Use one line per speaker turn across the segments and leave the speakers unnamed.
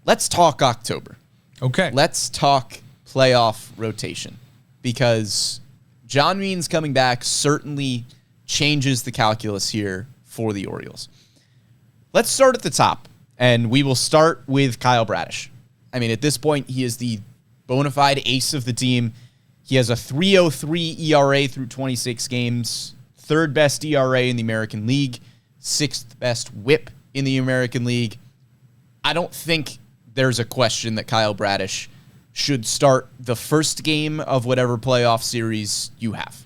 let's talk October.
Okay.
Let's talk playoff rotation, because John Means coming back certainly changes the calculus here for the Orioles. Let's start at the top, and we will start with Kyle Bradish. I mean, at this point, he is the bona fide ace of the team. He has a 3.03 ERA through 26 games, third best ERA in the American League, sixth best WHIP in the American League. I don't think there's a question that Kyle Bradish should start the first game of whatever playoff series you have.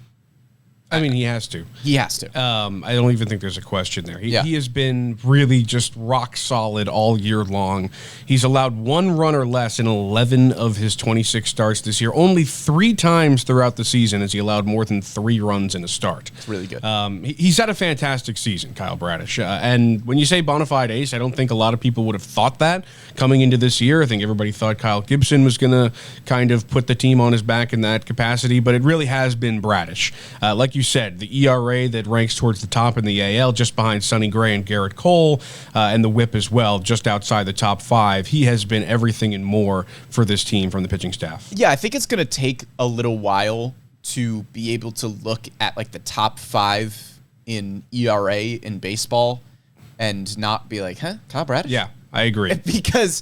I mean, he has to.
He has to.
I don't even think there's a question there. He
Yeah.
has been really just rock solid all year long. He's allowed one run or less in 11 of his 26 starts this year. Only 3 times throughout the season has he allowed more than 3 runs in a start.
It's really good.
He's had a fantastic season, Kyle Bradish. And when you say bona fide ace, I don't think a lot of people would have thought that coming into this year. I think everybody thought Kyle Gibson was going to kind of put the team on his back in that capacity, but it really has been Bradish. Like you said, the ERA that ranks towards the top in the AL, just behind Sonny Gray and Garrett Cole, and the WHIP as well, just outside the top 5. He has been everything and more for this team from the pitching staff.
Yeah, I think it's going to take a little while to be able to look at like the top 5 in ERA in baseball and not be like, Kyle Bradish?
Yeah, I agree.
Because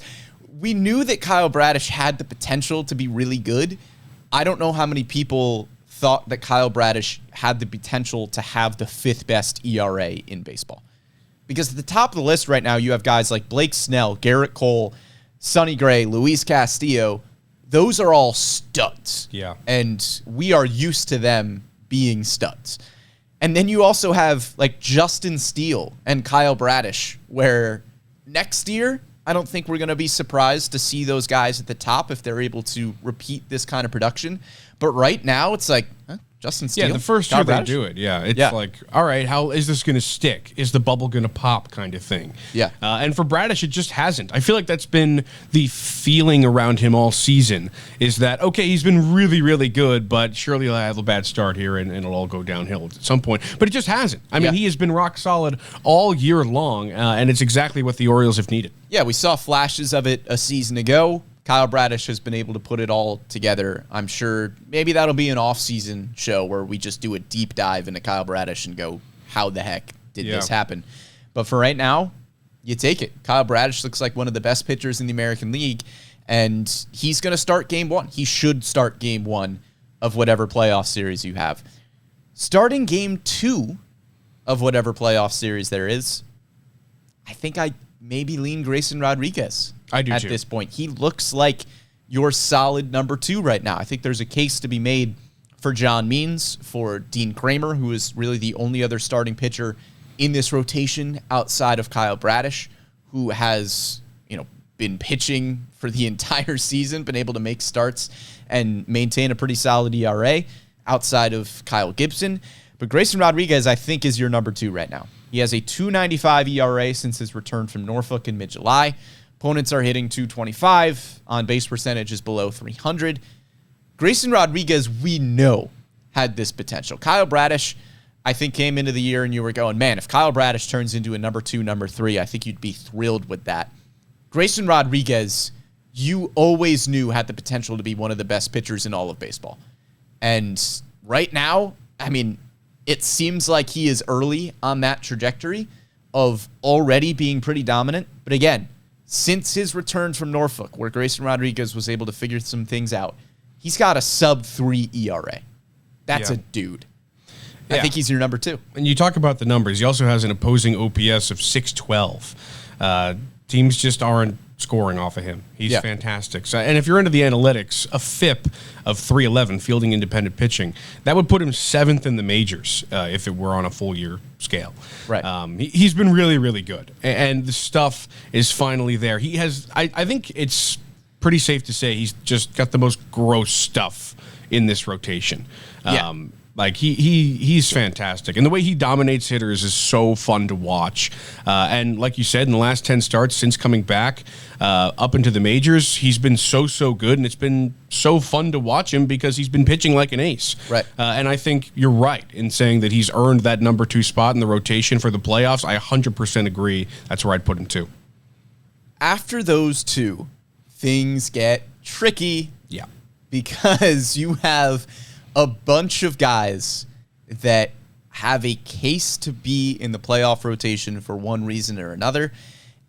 we knew that Kyle Bradish had the potential to be really good. I don't know how many people thought that Kyle Bradish had the potential to have the 5th best ERA in baseball. Because at the top of the list right now, you have guys like Blake Snell, Garrett Cole, Sonny Gray, Luis Castillo. Those are all studs.
Yeah.
And we are used to them being studs. And then you also have like Justin Steele and Kyle Bradish, where next year, I don't think we're going to be surprised to see those guys at the top if they're able to repeat this kind of production. But right now, it's like, Justin Steele?
Yeah, the first
Kyle
year they
Bradish?
do it. Yeah, it's like, all right, how is this going to stick? Is the bubble going to pop kind of thing?
Yeah.
And for Bradish, it just hasn't. I feel like that's been the feeling around him all season, is that, okay, he's been really, really good, but surely he'll have a bad start here and it'll all go downhill at some point. But it just hasn't. I mean, he has been rock solid all year long, and it's exactly what the Orioles have needed.
Yeah, we saw flashes of it a season ago. Kyle Bradish has been able to put it all together. I'm sure maybe that'll be an off-season show where we just do a deep dive into Kyle Bradish and go, how the heck did this happen? But for right now, you take it. Kyle Bradish looks like one of the best pitchers in the American League, and he's going to start game 1. He should start game 1 of whatever playoff series you have. Starting game 2 of whatever playoff series there is, I think I maybe lean Grayson Rodriguez.
I do
at
too.
this point. He looks like your solid number 2 right now. I think there's a case to be made for John Means, for Dean Kramer, who is really the only other starting pitcher in this rotation outside of Kyle Bradish, who has, been pitching for the entire season, been able to make starts and maintain a pretty solid ERA outside of Kyle Gibson. But Grayson Rodriguez, I think, is your number 2 right now. He has a 2.95 ERA since his return from Norfolk in mid-July. Opponents are hitting 225. On-base percentage is below 300. Grayson Rodriguez, we know, had this potential. Kyle Bradish, I think, came into the year and you were going, man, if Kyle Bradish turns into a number 2, number 3, I think you'd be thrilled with that. Grayson Rodriguez, you always knew had the potential to be one of the best pitchers in all of baseball. And right now, I mean, it seems like he is early on that trajectory of already being pretty dominant. But again, since his return from Norfolk, where Grayson Rodriguez was able to figure some things out, he's got a sub-3 ERA. That's a dude. I think he's your number 2.
And you talk about the numbers. He also has an opposing OPS of 612. Teams just aren't scoring off of him. He's fantastic. So, and if you're into the analytics, a FIP of 311, fielding independent pitching, that would put him 7th in the majors if it were on a full year scale.
Right.
He's been really, really good. And the stuff is finally there. He has, I think it's pretty safe to say he's just got the most gross stuff in this rotation. Like he's fantastic, and the way he dominates hitters is so fun to watch. And like you said, in the last 10 starts since coming back up into the majors, he's been so good, and it's been so fun to watch him because he's been pitching like an ace.
Right.
And I think you're right in saying that he's earned that number 2 spot in the rotation for the playoffs. I 100% agree. That's where I'd put him too.
After those two, things get tricky.
Yeah.
Because you have a bunch of guys that have a case to be in the playoff rotation for one reason or another,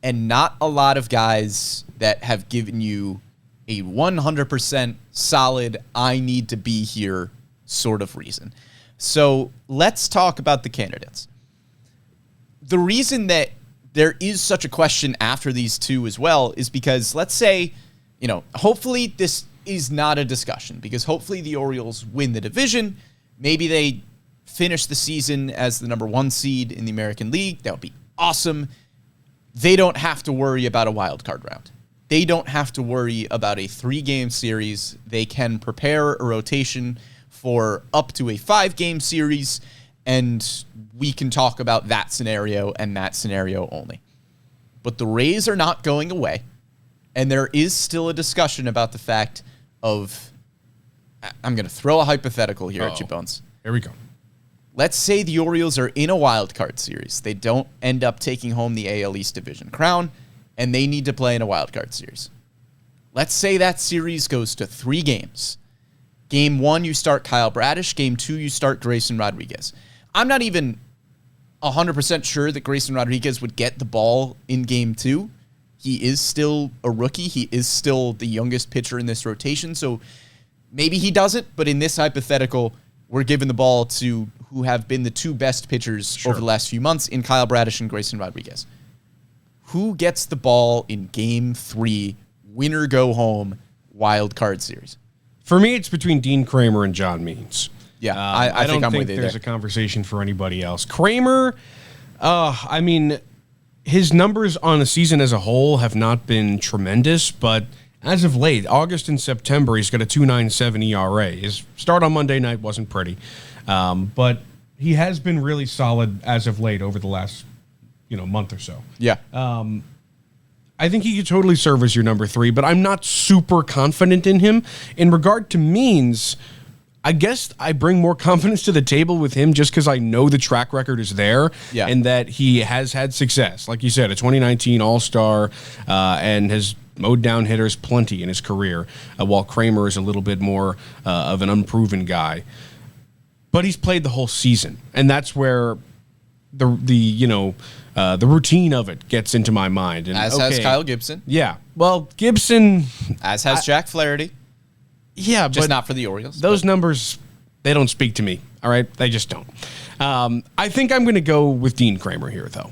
and not a lot of guys that have given you a 100% solid, I need to be here sort of reason. So let's talk about the candidates. The reason that there is such a question after these two as well is because, let's say, hopefully this is not a discussion, because hopefully the Orioles win the division. Maybe they finish the season as the number 1 seed in the American League. That would be awesome. They don't have to worry about a wild card round. They don't have to worry about a 3-game series. They can prepare a rotation for up to a 5-game series, and we can talk about that scenario and that scenario only. But the Rays are not going away, and there is still a discussion about the fact of, I'm going to throw a hypothetical here at you, Bones.
Here we go.
Let's say the Orioles are in a wild card series. They don't end up taking home the AL East Division crown, and they need to play in a wild card series. Let's say that series goes to 3 games. Game 1, you start Kyle Bradish. Game 2, you start Grayson Rodriguez. I'm not even 100% sure that Grayson Rodriguez would get the ball in Game 2. He is still a rookie. He is still the youngest pitcher in this rotation, so maybe he doesn't, but in this hypothetical, we're giving the ball to who have been the 2 best pitchers over the last few months in Kyle Bradish and Grayson Rodriguez. Who gets the ball in Game 3, winner go home, wild card series?
For me, it's between Dean Kramer and John Means.
Yeah, I
don't think
with you
there's
there.
a conversation for anybody else. Kramer, his numbers on the season as a whole have not been tremendous, but as of late, August and September, he's got a 2.97 ERA. His start on Monday night wasn't pretty, but he has been really solid as of late over the last month or so.
Yeah.
I think he could totally serve as your number 3, but I'm not super confident in him. In regard to Means, I guess I bring more confidence to the table with him just because I know the track record is there and that he has had success. Like you said, a 2019 All-Star and has mowed down hitters plenty in his career, while Kramer is a little bit more of an unproven guy. But he's played the whole season, and that's where the routine of it gets into my mind. And,
has Kyle Gibson.
Yeah. Well, Gibson.
As has Jack Flaherty.
Yeah,
just
but
not for the Orioles.
Those numbers, they don't speak to me. All right? They just don't. I think I'm going to go with Dean Kramer here, though.